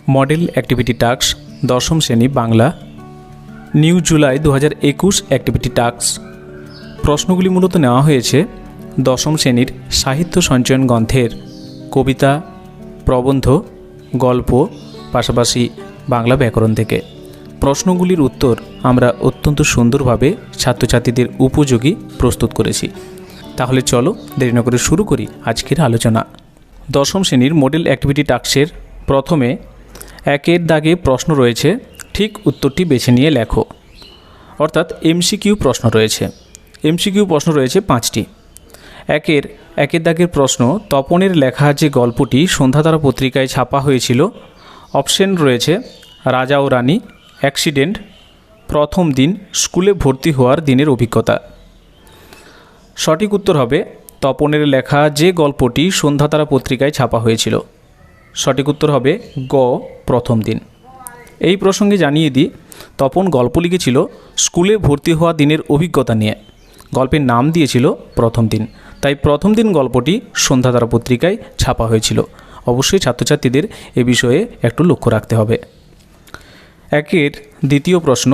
Model activity task দশম শ্রেণী Bangla new July 2021 activity task. প্রশ্নগুলি মূলত নেওয়া হয়েছে দশম শ্রেণীর সাহিত্য সঞ্চয়ন গ্রন্থের কবিতা, প্রবন্ধ, গল্প, পাশাপাশি বাংলা ব্যাকরণ থেকে। প্রশ্নগুলির উত্তর আমরা অত্যন্ত সুন্দরভাবে ছাত্রছাত্রীদের উপযোগী প্রস্তুত করেছি। তাহলে চলো দেরি না করে শুরু করি আজকের আলোচনা। দশম শ্রেণীর মডেল অ্যাক্টিভিটি টাস্কের প্রথমে একের দাগে প্রশ্ন রয়েছে, ঠিক উত্তরটি বেছে নিয়ে লেখো। অর্থাৎ এমসিকিউ প্রশ্ন রয়েছে। এমসিকিউ প্রশ্ন রয়েছে 5টি। একের দাগের প্রশ্ন, তপনের লেখা যে গল্পটি সন্ধ্যাতারা পত্রিকায় ছাপা হয়েছিল। অপশন রয়েছে রাজা ও রানী, অ্যাক্সিডেন্ট, প্রথম দিন, স্কুলে ভর্তি হওয়ার দিনের অভিজ্ঞতা। সঠিক উত্তর হবে তপনের লেখা যে গল্পটি সন্ধ্যাতারা পত্রিকায় ছাপা হয়েছিল। সঠিক উত্তর হবে গ, প্রথম দিন। এই প্রসঙ্গে জানিয়ে দিই, তপন গল্প লিখেছিল স্কুলে ভর্তি হওয়া দিনের অভিজ্ঞতা নিয়ে। গল্পের নাম দিয়েছিল প্রথম দিন, তাই প্রথম দিন গল্পটি সন্ধ্যাতারা পত্রিকায় ছাপা হয়েছিল। অবশ্যই ছাত্রছাত্রীদের এ বিষয়ে একটু লক্ষ্য রাখতে হবে। একের দ্বিতীয় প্রশ্ন,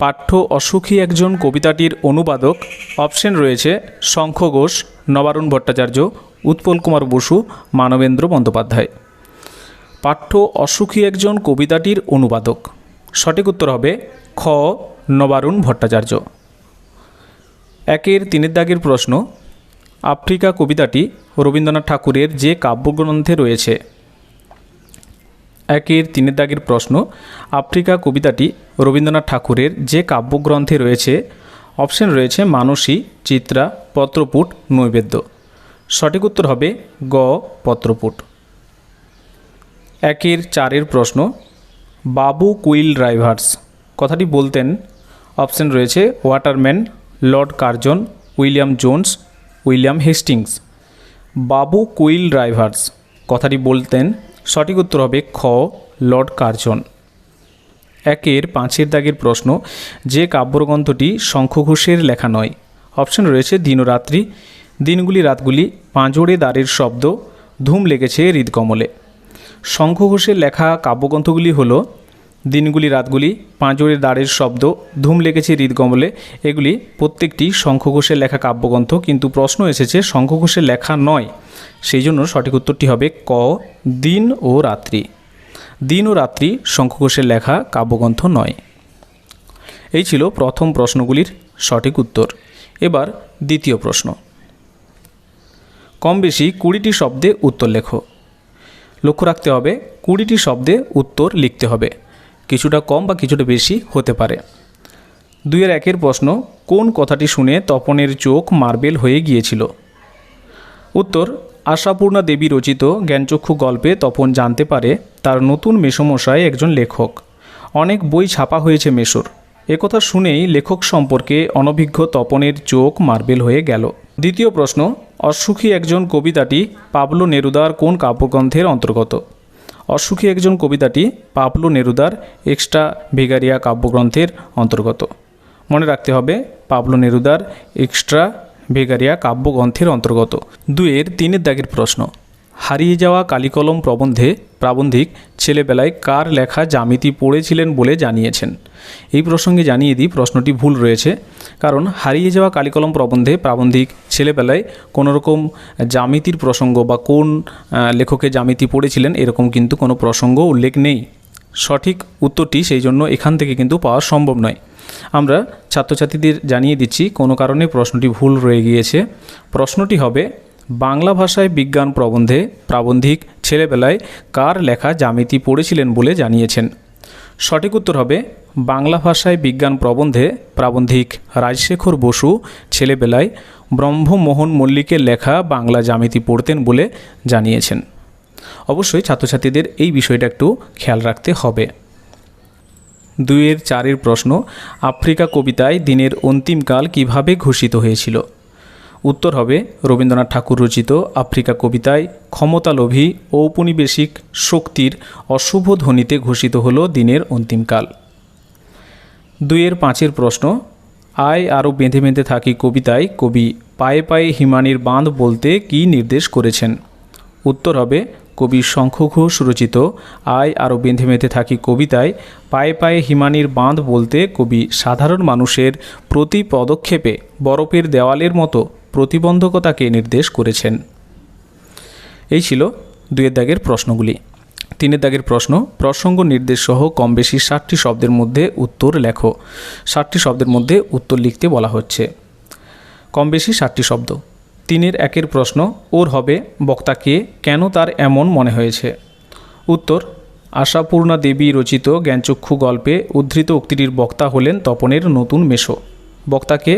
পাঠ্য অসুখী একজন কবিতাটির অনুবাদক। অপশন রয়েছে শঙ্খ ঘোষ, নবারুণ ভট্টাচার্য, উৎপল কুমার বসু, মানবেন্দ্র বন্দ্যোপাধ্যায়। পাঠ্য অসুখী একজন কবিতাটির অনুবাদক। সঠিক উত্তর হবে খ, নবারুণ ভট্টাচার্য। একের তিনের দাগের প্রশ্ন, আফ্রিকা কবিতাটি রবীন্দ্রনাথ ঠাকুরের যে কাব্যগ্রন্থে রয়েছে। একের তিনের দাগের প্রশ্ন, আফ্রিকা কবিতাটি রবীন্দ্রনাথ ঠাকুরের যে কাব্যগ্রন্থে রয়েছে। অপশন রয়েছে মানসী, চিত্রা, পত্রপুট, নৈবেদ্য। সঠিক উত্তর হবে গ, পত্রপুট। একের চারের প্রশ্ন, বাবু কুইল ড্রাইভার্স কথাটি বলতেন। অপশন রয়েছে waterman, Lord Curzon, William Jones, William Hastings. বাবু কুইল ড্রাইভার্স কথাটি বলতেন। সঠিক উত্তর হবে খ, লর্ড কার্জন। একের পাঁচের দাগের প্রশ্ন, যে কাব্যগ্রন্থটি শঙ্খ ঘোষের লেখা নয়। অপশন রয়েছে দিন ও রাত্রি, দিনগুলি রাতগুলি, পাঁজরে দ্বারের শব্দ, ধুম লেগেছে হৃদকমলে। শঙ্খ ঘোষের লেখা কাব্যগ্রন্থগুলি হল দিনগুলি রাতগুলি, পাঁজরের দ্বারের শব্দ, ধুম লেগেছে হৃদকমলে। এগুলি প্রত্যেকটি শঙ্খ ঘোষের লেখা কাব্যগ্রন্থ, কিন্তু প্রশ্ন এসেছে শঙ্খ ঘোষের লেখা নয়। সেই জন্য সঠিক উত্তরটি হবে ক, দিন ও রাত্রি। দিন ও রাত্রি শঙ্খ ঘোষের লেখা কাব্যগ্রন্থ নয়। এই ছিল প্রথম প্রশ্নগুলির সঠিক উত্তর। এবার দ্বিতীয় প্রশ্ন, কম বেশি 20টি শব্দে উত্তর লেখো। লক্ষ্য রাখতে হবে 20টি শব্দে উত্তর লিখতে হবে, কিছুটা কম বা কিছুটা বেশি হতে পারে। 2-1 প্রশ্ন, কোন কথাটি শুনে তপনের চোখ মার্বেল হয়ে গিয়েছিল। উত্তর, আশাপূর্ণা দেবী রচিত জ্ঞানচক্ষু গল্পে তপন জানতে পারে তার নতুন মেসোমশাই একজন লেখক। অনেক বই ছাপা হয়েছে মেসোর। একথা শুনেই লেখক সম্পর্কে অনভিজ্ঞ তপনের চোখ মার্বেল হয়ে গেল। দ্বিতীয় প্রশ্ন, অসুখী একজন কবিতাটি পাবলো নেরুদার কোন কাব্যগ্রন্থের অন্তর্গত। অসুখী একজন কবিতাটি পাবলো নেরুদার এক্সট্রা ভেগারিয়া কাব্যগ্রন্থের অন্তর্গত। মনে রাখতে হবে পাবলো নেরুদার এক্সট্রা ভেগারিয়া কাব্যগ্রন্থের অন্তর্গত। 2-3 দাগের প্রশ্ন, হারিয়ে যাওয়া কালিকলম প্রবন্ধে প্রাবন্ধিক ছেলেবেলায় কার লেখা জ্যামিতি পড়েছিলেন বলে জানিয়েছেন। এই প্রসঙ্গে জানিয়ে দিই, প্রশ্নটি ভুল রয়েছে, কারণ হারিয়ে যাওয়া কালিকলম প্রবন্ধে প্রাবন্ধিক ছেলেবেলায় কোনোরকম জ্যামিতির প্রসঙ্গ বা কোন লেখকে জ্যামিতি পড়েছিলেন এরকম কিন্তু কোনো প্রসঙ্গ উল্লেখ নেই। সঠিক উত্তরটি সেই জন্য এখান থেকে কিন্তু পাওয়া সম্ভব নয়। আমরা ছাত্রছাত্রীদের জানিয়ে দিচ্ছি কোনো কারণে প্রশ্নটি ভুল রয়ে গিয়েছে। প্রশ্নটি হবে বাংলা ভাষায় বিজ্ঞান প্রবন্ধে প্রাবন্ধিক ছেলেবেলায় কার লেখা জ্যামিতি পড়েছিলেন বলে জানিয়েছেন। সঠিক উত্তর হবে বাংলা ভাষায় বিজ্ঞান প্রবন্ধে প্রাবন্ধিক রাজশেখর বসু ছেলেবেলায় ব্রহ্মমোহন মল্লিকের লেখা বাংলা জ্যামিতি পড়তেন বলে জানিয়েছেন। অবশ্যই ছাত্রছাত্রীদের এই বিষয়টা একটু খেয়াল রাখতে হবে। 2-4 প্রশ্ন, আফ্রিকা কবিতায় দিনের অন্তিমকাল কিভাবে ঘোষিত হয়েছিল। উত্তর হবে রবীন্দ্রনাথ ঠাকুর রচিত আফ্রিকা কবিতায় ক্ষমতালোভী ঔপনিবেশিক শক্তির অশুভ ধ্বনিতে ঘোষিত হলো দিনের অন্তিমকাল। 2-5 প্রশ্ন, আয় আরও বেঁধে বেঁধে থাকি কবিতায় কবি পায়ে পায়ে হিমানির বাঁধ বলতে কী নির্দেশ করেছেন। উত্তর হবে কবি শঙ্খ ঘোষ রচিত আয় আরও বেঁধে বেঁধে থাকি কবিতায় পায়ে পায়ে হিমানির বাঁধ বলতে কবি সাধারণ মানুষের প্রতি পদক্ষেপে বরফের দেওয়ালের মতো প্রতিবন্ধকতাকে নির্দেশ করেছেন। এই ছিল 2 দাগের প্রশ্নগুলি। 3 দাগের প্রশ্ন, প্রসঙ্গ নির্দেশ সহ কম বেশি 60টি শব্দের মধ্যে উত্তর লেখো। 60টি শব্দের মধ্যে উত্তর লিখতে বলা হচ্ছে। কম বেশি 60টি শব্দ। 3-1 প্রশ্ন, ওর হবে বক্তাকে, কেন তার এমন মনে হয়েছে? উত্তর, আশাপূর্ণা দেবী রচিত জ্ঞানচক্ষু গল্পে উদ্ধৃত উক্তিটির বক্তা হলেন তপনের নতুন মেশো। বক্তাকে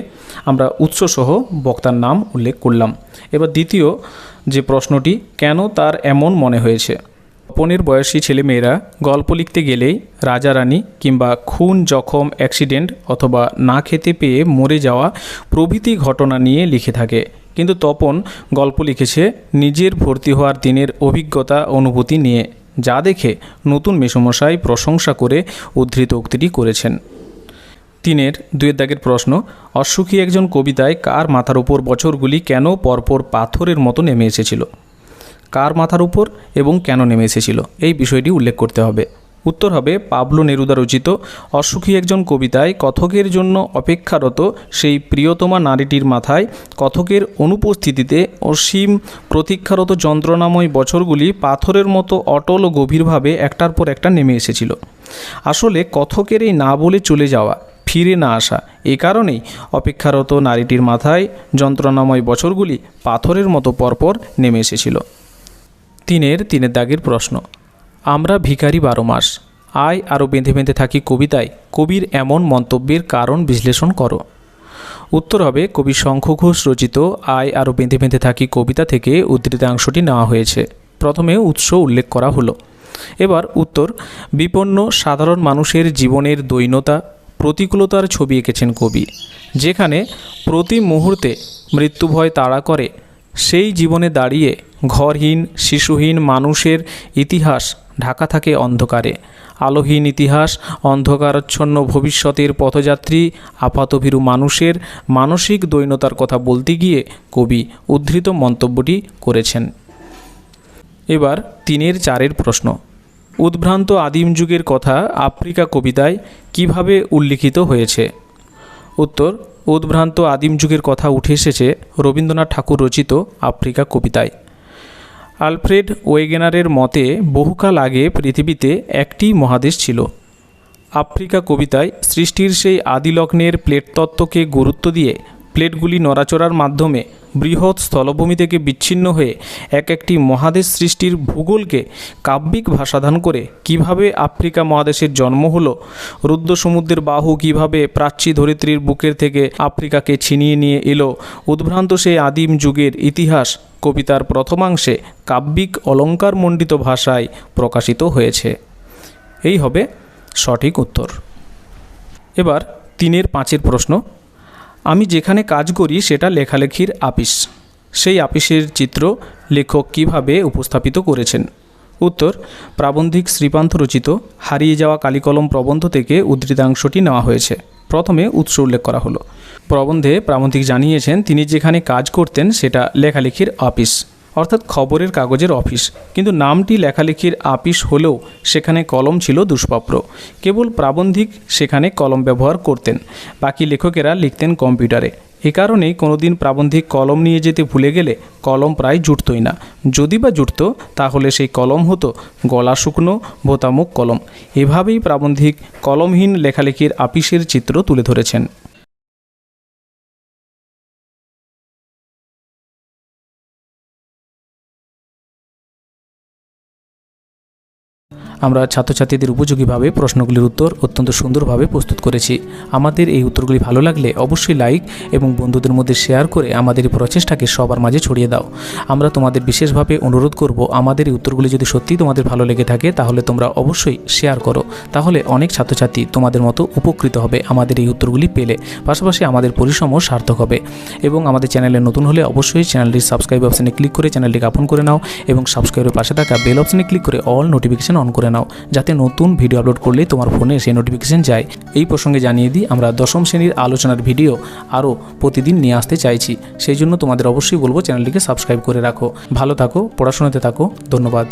আমরা উৎসসহ বক্তার নাম উল্লেখ করলাম। এবার দ্বিতীয় যে প্রশ্নটি, কেন তার এমন মনে হয়েছে? তপনের বয়সী ছেলেমেয়েরা গল্প লিখতে গেলেই রাজা রানী কিংবা খুন, জখম, অ্যাক্সিডেন্ট অথবা না খেতে পেয়ে মরে যাওয়া প্রভৃতি ঘটনা নিয়ে লিখে থাকে, কিন্তু তপন গল্প লিখেছে নিজের ভর্তি হওয়ার দিনের অভিজ্ঞতা অনুভূতি নিয়ে, যা দেখে নতুন মেসোমশাই প্রশংসা করে উদ্ধৃত উক্তিটি করেছেন। 3-2 দাগের প্রশ্ন, অসুখী একজন কবিতায় কার মাথার উপর বছরগুলি কেন পরপর পাথরের মতো নেমে এসেছিল? কার মাথার উপর এবং কেন নেমে এসেছিল এই বিষয়টি উল্লেখ করতে হবে। উত্তর হবে পাবলো নেরুদা রচিত অসুখী একজন কবিতায় কথকের জন্য অপেক্ষারত সেই প্রিয়তমা নারীটির মাথায় কথকের অনুপস্থিতিতে অসীম প্রতীক্ষারত যন্ত্রণাময় বছরগুলি পাথরের মতো অটল ও গভীরভাবে একটার পর একটা নেমে এসেছিল। আসলে কথকের এই না বলে চলে যাওয়া, ফিরে না আসা, এ কারণেই অপেক্ষারত নারীটির মাথায় যন্ত্রণাময় বছরগুলি পাথরের মতো পরপর নেমে এসেছিল। 3 দাগের প্রশ্ন, আমরা ভিখারি 12 মাস, আয় আরও বেঁধে বেঁধে থাকি কবিতায় কবির এমন মন্তব্যের কারণ বিশ্লেষণ করো। উত্তর হবে কবি শঙ্খ ঘোষ রচিত আয় আরও বেঁধে বেঁধে থাকি কবিতা থেকে উদ্ধৃতাংশটি নেওয়া হয়েছে। প্রথমে উৎস উল্লেখ করা হলো। এবার উত্তর, বিপন্ন সাধারণ মানুষের জীবনের দৈন্যতা, প্রতিকূলতার ছবি এঁকেছেন কবি, যেখানে প্রতি মুহূর্তে মৃত্যুভয় তাড়া করে। সেই জীবনে দাঁড়িয়ে ঘরহীন শিশুহীন মানুষের ইতিহাস ঢাকা থাকে অন্ধকারে। আলোহীন ইতিহাস, অন্ধকারাচ্ছন্ন ভবিষ্যতের পথযাত্রী আপাতভীরু মানুষের মানসিক দৈন্যতার কথা বলতে গিয়ে কবি উদ্ধৃত মন্তব্যটি করেছেন। এবার 3-4 প্রশ্ন, উদ্ভ্রান্ত আদিম যুগের কথা আফ্রিকা কবিতায় কিভাবে উল্লিখিত হয়েছে? উত্তর, উদ্ভ্রান্ত আদিম যুগের কথা উঠে এসেছে রবীন্দ্রনাথ ঠাকুর রচিত আফ্রিকা কবিতায়। আলফ্রেড ওয়েগেনারের মতে বহুকাল আগে পৃথিবীতে একটি মহাদেশ ছিল। আফ্রিকা কবিতায় সৃষ্টির সেই আদিলগ্নের প্লেট তত্ত্বকে গুরুত্ব দিয়ে প্লেটগুলি নড়াচড়ার মাধ্যমে বৃহৎ স্থলভূমি থেকে বিচ্ছিন্ন হয়ে একটি মহাদেশ সৃষ্টির ভূগোলকে কাব্যিক ভাষাধান করে কিভাবে আফ্রিকা মহাদেশের জন্ম হলো, রুদ্র সমুদ্রের বাহু কিভাবে প্রাচ্যী ধরিত্রীর বুকের থেকে আফ্রিকাকে ছিনিয়ে নিয়ে এলো, উদ্ভ্রান্ত সেই আদিম যুগের ইতিহাস কবিতার প্রথমাংশে কাব্যিক অলঙ্কারমণ্ডিত ভাষায় প্রকাশিত হয়েছে। এই হবে সঠিক উত্তর। এবার 3-5 প্রশ্ন, আমি যেখানে কাজ করি সেটা লেখালেখির আপিস, সেই আপিসের চিত্র লেখক কিভাবে উপস্থাপিত করেছেন? উত্তর, প্রাবন্ধিক শ্রীপান্থ রচিত হারিয়ে যাওয়া কালিকলম প্রবন্ধ থেকে উদ্ধৃতাংশটি নেওয়া হয়েছে। প্রথমে উৎস উল্লেখ করা হলো। প্রবন্ধে প্রাবন্ধিক জানিয়েছেন তিনি যেখানে কাজ করতেন সেটা লেখালেখির অফিস, অর্থাৎ খবরের কাগজের অফিস, কিন্তু নামটি লেখালেখির আপিস হলেও সেখানে কলম ছিল দুষ্প্রাপ্য। কেবল প্রাবন্ধিক সেখানে কলম ব্যবহার করতেন, বাকি লেখকেরা লিখতেন কম্পিউটারে। এ কারণেই কোনোদিন প্রাবন্ধিক কলম নিয়ে যেতে ভুলে গেলে কলম প্রায় জুটতই না, যদি বা জুটত তাহলে সেই কলম হতো গলা শুকনো ভোতামুখ কলম। এভাবেই প্রাবন্ধিক কলমহীন লেখালেখির আপিসের চিত্র তুলে ধরেছেন। আমরা ছাত্রছাত্রীদের উপযোগীভাবে প্রশ্নগুলির উত্তর অত্যন্ত সুন্দরভাবে প্রস্তুত করেছি। আমাদের এই উত্তরগুলি ভালো লাগলে অবশ্যই লাইক এবং বন্ধুদের মধ্যে শেয়ার করে আমাদের এই প্রচেষ্টাকে সবার মাঝে ছড়িয়ে দাও। আমরা তোমাদের বিশেষভাবে অনুরোধ করব, আমাদের এই উত্তরগুলি যদি সত্যিই তোমাদের ভালো লেগে থাকে তাহলে তোমরা অবশ্যই শেয়ার করো, তাহলে অনেক ছাত্রছাত্রী তোমাদের মতো উপকৃত হবে আমাদের এই উত্তরগুলি পেলে। পাশাপাশি আমাদের পরিশ্রমও সার্থক হবে। এবং আমাদের চ্যানেলে নতুন হলে অবশ্যই চ্যানেলটির সাবস্ক্রাইব অপশানে ক্লিক করে চ্যানেলটিকে আপন করে নাও এবং সাবস্ক্রাইবের পাশে থাকা বেল অপশানে ক্লিক করে অল নোটিফিকেশন অন করে করে নাও, যাতে নতুন ভিডিও আপলোড করলে তোমার ফোনে সেই নোটিফিকেশন যায়। এই প্রসঙ্গে জানিয়ে দিই, আমরা দশম শ্রেণীর আলোচনার ভিডিও আরও প্রতিদিন নিয়ে আসতে চাইছি। সেই জন্য তোমাদের অবশ্যই বলবো চ্যানেলটিকে সাবস্ক্রাইব করে রাখো। ভালো থাকো, পড়াশোনাতে থাকো। ধন্যবাদ।